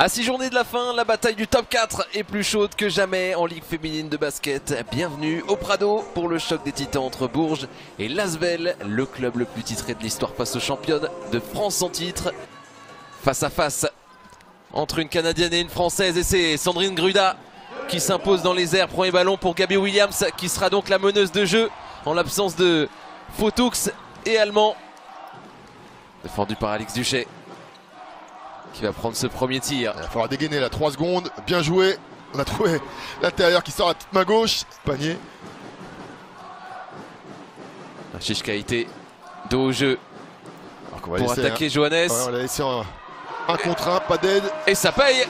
À 6 journées de la fin, la bataille du top 4 est plus chaude que jamais en Ligue féminine de basket. Bienvenue au Prado pour le choc des titans entre Bourges et l'Asvel, le club le plus titré de l'histoire face aux championnes de France en titre. Face à face entre une Canadienne et une Française, et c'est Sandrine Gruda qui s'impose dans les airs. Premier ballon pour Gaby Williams qui sera donc la meneuse de jeu en l'absence de Fautux et Allemand. Défendu par Alix Duché qui va prendre ce premier tir. Il va falloir dégainer là, 3 secondes, bien joué. On a trouvé l'intérieur qui sort à toute main gauche, panier. Nachiche Kaité, dos au jeu pour attaquer Johannes. Ouais, on l'a laissé un contre un, pas d'aide. Et ça paye,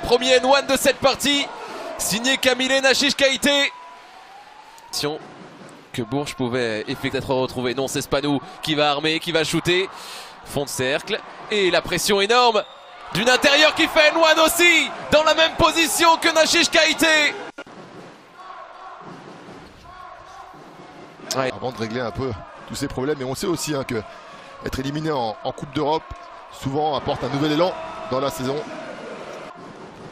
premier N1 de cette partie, signé Camille Nachiche Kaité. Attention que Bourges pouvait effectivement être retrouvé. Non, c'est Spanou qui va armer, qui va shooter. Fond de cercle et la pression énorme d'une intérieure qui fait N1 aussi dans la même position que Nachiche Kaité. Ouais. Avant de régler un peu tous ces problèmes, et on sait aussi que être éliminé en Coupe d'Europe souvent apporte un nouvel élan dans la saison.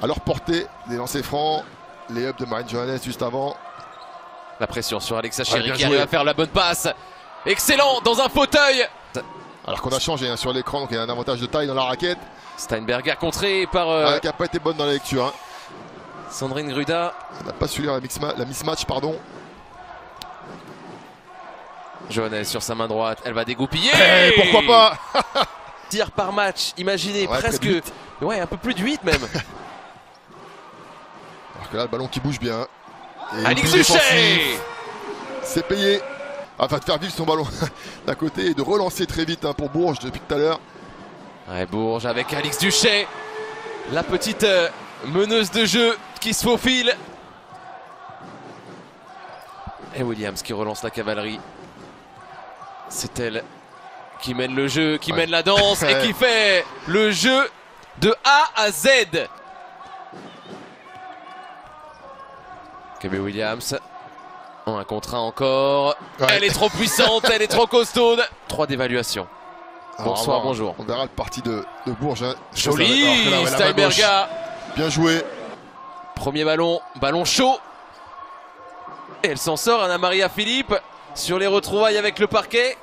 À leur portée, des lancers francs, les ups de Marine Johannes juste avant. La pression sur Alexa Chéri qui arrive à faire la bonne passe. Excellent dans un fauteuil. Alors qu'on a changé sur l'écran, donc il y a un avantage de taille dans la raquette. Steinberger contré par... qui n'a pas été bonne dans la lecture. Sandrine Gruda. On n'a pas su lire la mismatch, pardon. Johannes sur sa main droite, elle va dégoupiller. Pourquoi pas. Tir par match, imaginez, presque... Ouais, un peu plus de 8 même. Alors que là, le ballon qui bouge bien. Alix Duché. C'est payé. Afin de faire vivre son ballon d'un côté et de relancer très vite pour Bourges depuis tout à l'heure. Ouais, Bourges avec Alix Duché, la petite meneuse de jeu qui se faufile. Et Williams qui relance la cavalerie. C'est elle qui mène le jeu, qui mène la danse et qui fait le jeu de A à Z. Gaby Williams. Un contre un encore. Elle est trop puissante, elle est trop costaude. 3 d'évaluation. Bonsoir, bonjour. On verra le parti de Bourges. Joli, Steinberger. Bien joué. Premier ballon, ballon chaud. Et elle s'en sort, Anna-Maria Philippe, sur les retrouvailles avec le parquet.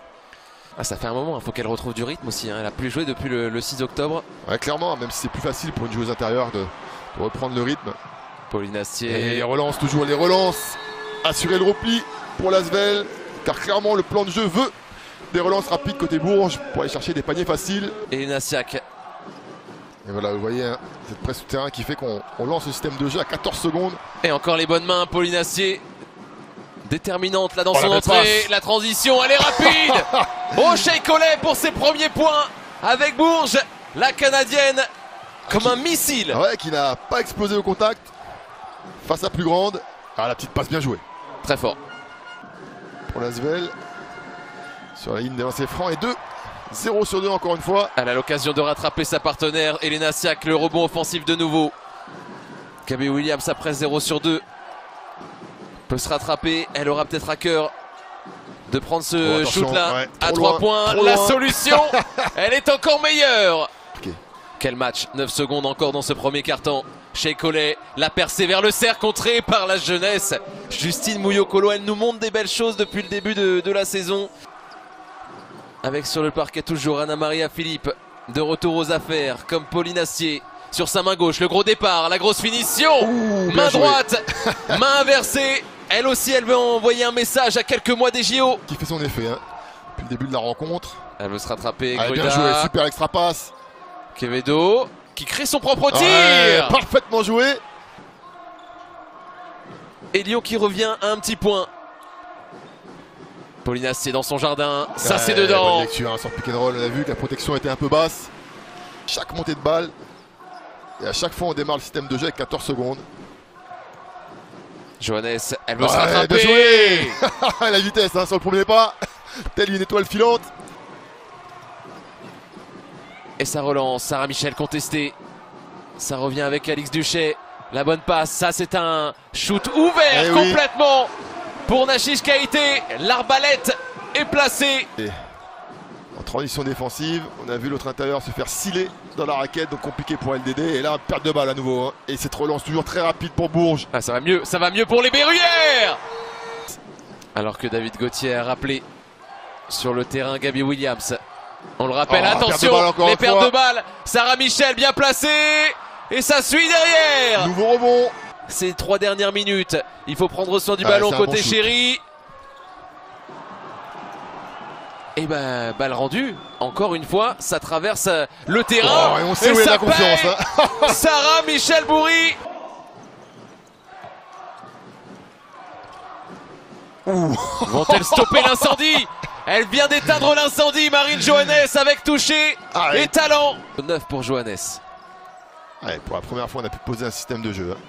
Ah, ça fait un moment, il faut qu'elle retrouve du rythme aussi. Elle a plus joué depuis le 6 octobre. Ouais, clairement, même si c'est plus facile pour une joueuse intérieure de reprendre le rythme. Pauline Astier. Et les relances, toujours les relances. Assurer le repli pour l'Asvel, car clairement le plan de jeu veut des relances rapides côté Bourges pour aller chercher des paniers faciles. Et Nassiak. Et voilà, vous voyez cette presse souterrain qui fait qu'on lance le système de jeu à 14 secondes. Et encore les bonnes mains, Pauline Astier. Déterminante là dans son entrée. La transition, elle est rapide. Shea Collet pour ses premiers points avec Bourges. La Canadienne comme un missile. Ouais, qui n'a pas explosé au contact. Face à plus grande. Ah, la petite passe bien jouée. Très fort. Pour l'Asvel. Sur la ligne des lancers francs et 0 sur 2 encore une fois. Elle a l'occasion de rattraper sa partenaire. Elena Siak, le rebond offensif de nouveau. Gaby Williams après 0 sur 2. Peut se rattraper. Elle aura peut-être à cœur de prendre ce shoot-là à 3 points. La solution, elle est encore meilleure. Quel match. 9 secondes encore dans ce premier quart-temps. Shea Collet, la percée vers le cercle, contrée par la jeunesse. Justine Mouillot-Colo, elle nous montre des belles choses depuis le début de la saison. Avec sur le parquet toujours Anna-Maria Philippe, de retour aux affaires, comme Pauline Astier. Sur sa main gauche, le gros départ, la grosse finition. Main droite, main inversée. Elle aussi, elle veut envoyer un message à quelques mois des JO. Qui fait son effet depuis le début de la rencontre. Elle veut se rattraper. Bien joué, super extra passe. Quevedo qui crée son propre tir. Parfaitement joué. Et Lyon qui revient à un petit point. Pauline Astier dans son jardin. Ça c'est dedans. Bonne lecture sur pick and roll. On a vu que la protection était un peu basse. Chaque montée de balle. Et à chaque fois on démarre le système de jeu avec 14 secondes. Johannes, elle veut se rattraper. La vitesse sur le premier pas. Telle une étoile filante. Et ça relance, Sarah Michel contestée. Ça revient avec Alix Duché. La bonne passe, ça c'est un shoot ouvert complètement pour Nachiche Kaité. L'arbalète est placée. Et Transition défensive, on a vu l'autre intérieur se faire sciller dans la raquette, donc compliqué pour LDD. Et là, perte de balle à nouveau. Hein. Et cette relance toujours très rapide pour Bourges. Ah, ça va mieux pour les Berruyères. Alors que David Gauthier a rappelé sur le terrain Gabby Williams. On le rappelle, attention, les pertes de balles. Sarah Michel bien placée. Et ça suit derrière. Nouveau rebond. Ces 3 dernières minutes, il faut prendre soin du ballon côté bon Chéri. Et ben, balle rendue, encore une fois, ça traverse le terrain. Oh, et on sait où est la confiance. Hein. Sarah Michel Bourri. Vont-elles stopper l'incendie? Elle vient d'éteindre l'incendie, Marine Johannes avec toucher et talent. 9 pour Johannes. Ouais, pour la première fois, on a pu poser un système de jeu. Hein.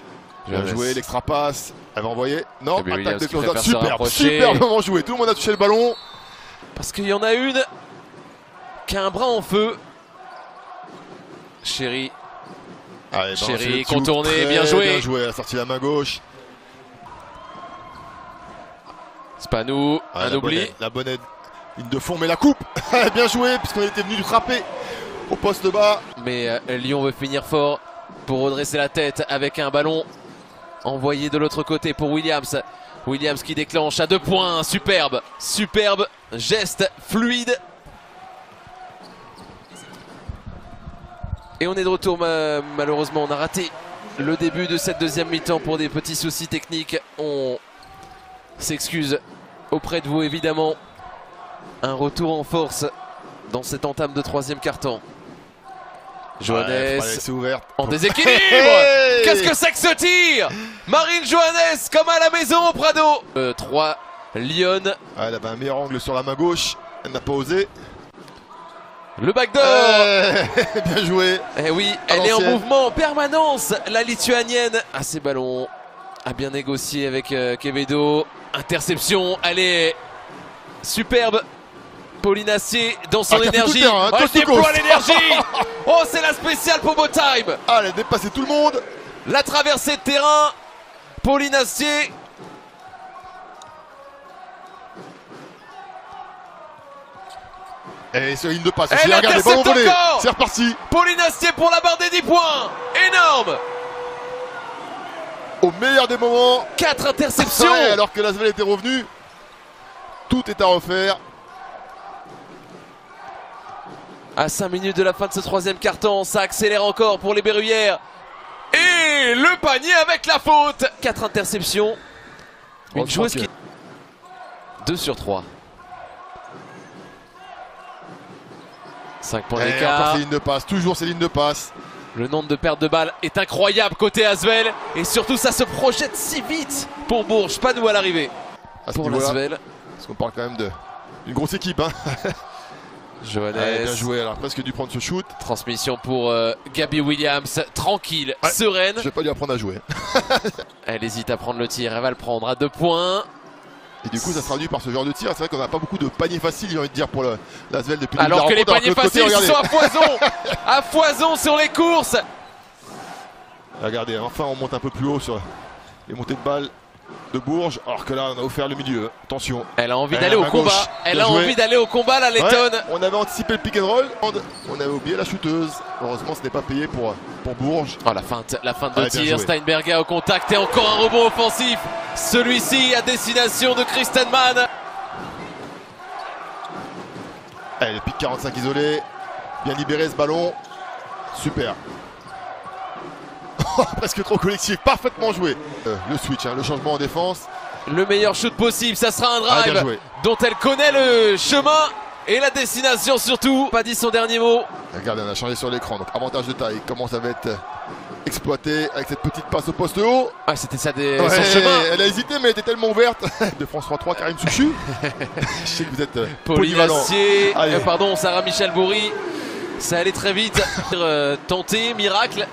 Bien joué, l'extra passe. Elle va envoyer. Non, attaque de close-up. Superbement joué. Tout le monde a touché le ballon. Parce qu'il y en a une qui a un bras en feu. Chéri. Chéri, contourné, bien joué. Bien joué, elle a sorti la main gauche. Spanou, un oubli. La bonne aide. Ligne de fond, mais la coupe. Bien joué, puisqu'on était venu frapper au poste bas. Mais Lyon veut finir fort pour redresser la tête avec un ballon envoyé de l'autre côté pour Williams. Williams qui déclenche à 2 points. Superbe, superbe geste fluide. Et on est de retour. Malheureusement, on a raté le début de cette deuxième mi-temps pour des petits soucis techniques. On s'excuse auprès de vous évidemment. Un retour en force dans cette entame de 3e quart-temps. Johannes en déséquilibre. Qu'est-ce que c'est que ce tir? Marine Johannes comme à la maison au Prado. 3 Lyon. Elle avait un meilleur angle sur la main gauche. Elle n'a pas osé. Le backdoor. Bien joué. Eh oui, elle est en mouvement en permanence. La Lituanienne à ses ballons. A bien négocié avec Quevedo. Interception. Elle est superbe. Pauline Assier dans son énergie. Elle déploie l'énergie. Oh, c'est la spéciale pour Time. Ah, elle a dépassé tout le monde. La traversée de terrain. Pauline Assier. Et sur la ligne de passe. Regarde les ballons volés. C'est reparti. Pauline Assier pour la barre des 10 points. Énorme. Au meilleur des moments. 4 interceptions. Ouais, alors que l'Asvel était revenu. Tout est à refaire. À 5 minutes de la fin de ce 3e quart-temps, ça accélère encore pour les Berruyères. Et le panier avec la faute. 4 interceptions. Une joueuse qui... 2 sur 3. 5 points d'écart. Ces lignes de passe, toujours ces lignes de passe. Le nombre de pertes de balles est incroyable côté Asvel. Et surtout, ça se projette si vite pour Bourges. Pas nous à l'arrivée. Pour l'Asvel. Parce qu'on parle quand même d'une grosse équipe. Hein. Johannes. Bien joué, elle a presque dû prendre ce shoot. Transmission pour Gabby Williams, tranquille, sereine. Je vais pas lui apprendre à jouer. Elle hésite à prendre le tir, elle va le prendre à 2 points. Et du coup ça se traduit par ce genre de tir. C'est vrai qu'on n'a pas beaucoup de paniers faciles, j'ai envie de dire, pour l'Asvel depuis le début. Alors que les paniers faciles sont à foison. À foison sur les courses. Regardez, enfin on monte un peu plus haut sur les montées de balles de Bourges, alors que là on a offert le milieu. Attention. Elle a envie d'aller au combat. Elle a envie d'aller au combat, la Lettonne. On avait anticipé le pick and roll. On avait oublié la shooteuse. Heureusement ce n'est pas payé pour Bourges. Oh, la feinte de tir. Steinberger au contact et encore un rebond offensif. Celui-ci à destination de Kristen Mann. Allez, le pick 45 isolé. Bien libéré ce ballon. Super. Presque trop collectif, parfaitement joué. Le switch, le changement en défense. Le meilleur shoot possible, ça sera un drive dont elle connaît le chemin et la destination surtout. Pas dit son dernier mot. Regardez, on a changé sur l'écran, donc avantage de taille. Comment ça va être exploité avec cette petite passe au poste haut. Ah, c'était ça son chemin. Elle a hésité, mais elle était tellement ouverte. De France 3, Karim Souchu. Je sais que vous êtes polyvalent. Pardon, Sarah Michel Bourri. Ça allait très vite. Tenté, miracle.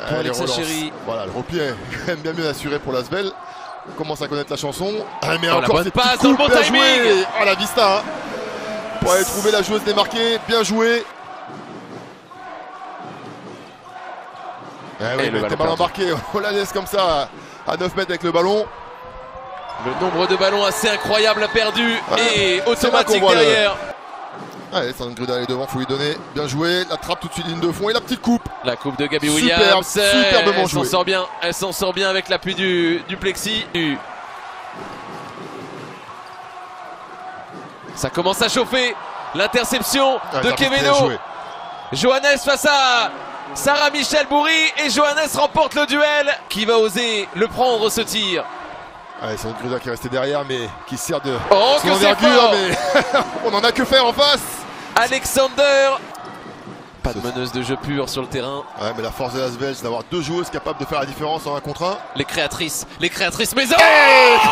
Alexa Chéri. Voilà, le repli est quand même bien mieux assuré pour l'Asvel. On commence à connaître la chanson. Mais encore cette passe dans le bon timing. Ah, la vista. Pour aller trouver la joueuse démarquée. Bien joué. Oui, le ballon embarqué. On la laisse comme ça à 9 mètres avec le ballon. Le nombre de ballons assez incroyable perdu et automatique derrière. Allez, Sandgruda est devant, faut lui donner. Bien joué, la trappe tout de suite, ligne de fond et la petite coupe. La coupe de Gabby Williams. Superbement elle joué. s'en sort bien. Elle s'en sort bien avec l'appui du plexi. Ça commence à chauffer. L'interception de Quevedo. Johannes face à Sarah Michel Bouri. Et Johannes remporte le duel. Qui va oser le prendre ce tir? Allez, c'est Sandgruda qui est resté derrière, mais qui sert de son son envergure, mais on n'en a que faire en face. Alexander. Pas de meneuse de jeu pure sur le terrain. Ouais, mais la force de l'Asvel, c'est d'avoir deux joueuses capables de faire la différence en 1 contre 1. Les créatrices mais oh,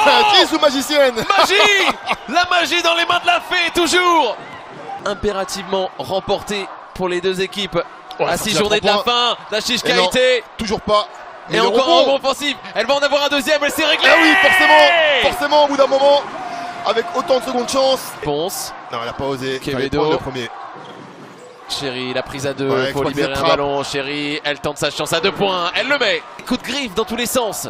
créatrice ou magicienne? Magie. La magie dans les mains de la fée, toujours. Impérativement remporté pour les deux équipes. À 6 journées de la fin, Nashish Kaité. Toujours pas. Et encore un rebond offensif. Elle va en avoir un deuxième, elle s'est réglée. Ah oui, forcément, au bout d'un moment, avec autant de secondes chance. Ponce. Non, elle n'a pas osé. Quevedo. Le premier. Chéri, la prise à 2, il faut libérer un ballon. Chéri, elle tente sa chance à 2 points, elle le met. Coup de griffe dans tous les sens.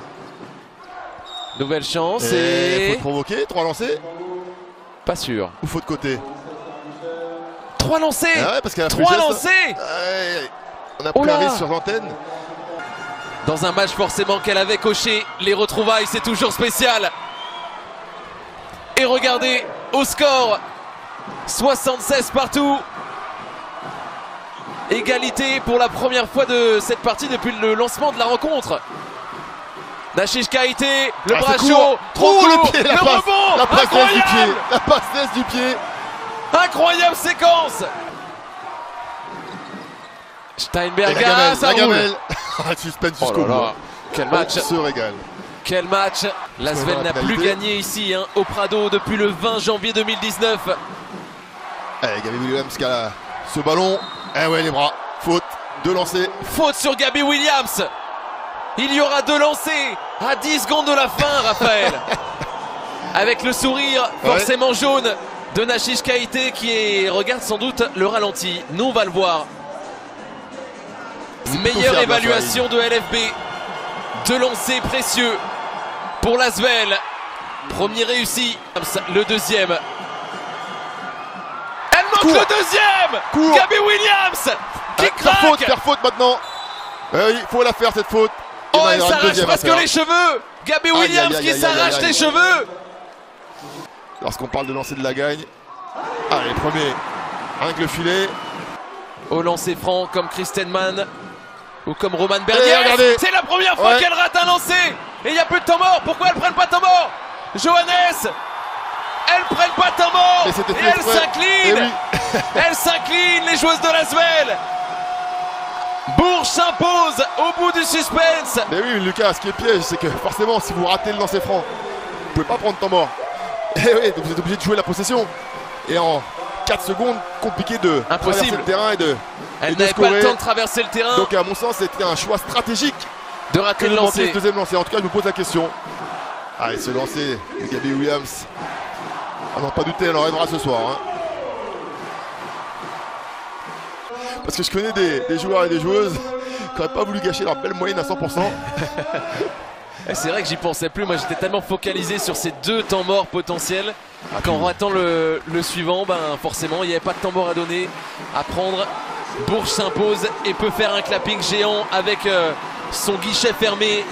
Nouvelle chance et... Faute provoquée, 3 lancés. Pas sûr. Ou faute côté. 3 lancés. Ah ouais, parce qu'elle a 3 lancés. Ouais, on a pris un risque sur l'antenne. Dans un match forcément qu'elle avait coché, les retrouvailles c'est toujours spécial. Et regardez, au score, 76 partout. Égalité pour la première fois de cette partie depuis le lancement de la rencontre. Nashish Kaité, le bras chaud, trop court, le pied, le rebond, la passe incroyable, du pied, la passe du pied. Incroyable séquence. Steinberger, ça roule. Le suspense jusqu'au bout. Quel match. On se régale. Quel match. L'Asvel n'a plus gagné ici au Prado depuis le 20 janvier 2019. Allez, Gabby Williams qui a ce ballon. Eh ouais, les bras. Faute. 2 lancés. Faute sur Gabby Williams. Il y aura 2 lancés à 10 secondes de la fin, Raphaël. Avec le sourire forcément jaune de Nashish Kaité qui regarde sans doute le ralenti. Nous, on va le voir. Meilleure évaluation de LFB. 2 lancers précieux pour l'Asvel. Premier réussi. Le deuxième. Elle manque le deuxième. Gabby Williams qui craque. Faire faute maintenant. Il faut la faire cette faute. Oh, elle s'arrache presque les cheveux. Gabby Williams qui s'arrache les cheveux. Lorsqu'on parle de lancer de la gagne. Allez, premier. Rien que le filet. Au lancer franc comme Kristen Mann ou comme Roman Bernier. C'est la première fois qu'elle rate un lancer. Et il n'y a plus de temps mort. Pourquoi elles prennent pas de temps mort? Johannes, elles prennent pas de temps mort. Et elles s'inclinent. Elles s'inclinent, les joueuses de l'Asvel. Bourges s'impose au bout du suspense. Mais oui, Lucas, ce qui est piège, c'est que forcément, si vous ratez le lancer franc, vous pouvez pas prendre de temps mort. Et oui, donc vous êtes obligé de jouer la possession. Et en 4 secondes, compliqué de traverser le terrain et de Elle n'avait pas le temps de traverser le terrain. Donc à mon sens, c'était un choix stratégique de rater le lancer. Le deuxième lancer. En tout cas, je me pose la question. Allez, ce lancer de Gabby Williams. À n'en pas douter, elle en rêvera ce soir. Parce que je connais des joueurs et des joueuses qui n'auraient pas voulu gâcher leur belle moyenne à 100%. C'est vrai que j'y pensais plus, moi j'étais tellement focalisé sur ces 2 temps morts potentiels qu'en ratant le suivant, forcément il n'y avait pas de temps mort à donner, à prendre. Bourges s'impose et peut faire un clapping géant avec son guichet fermé.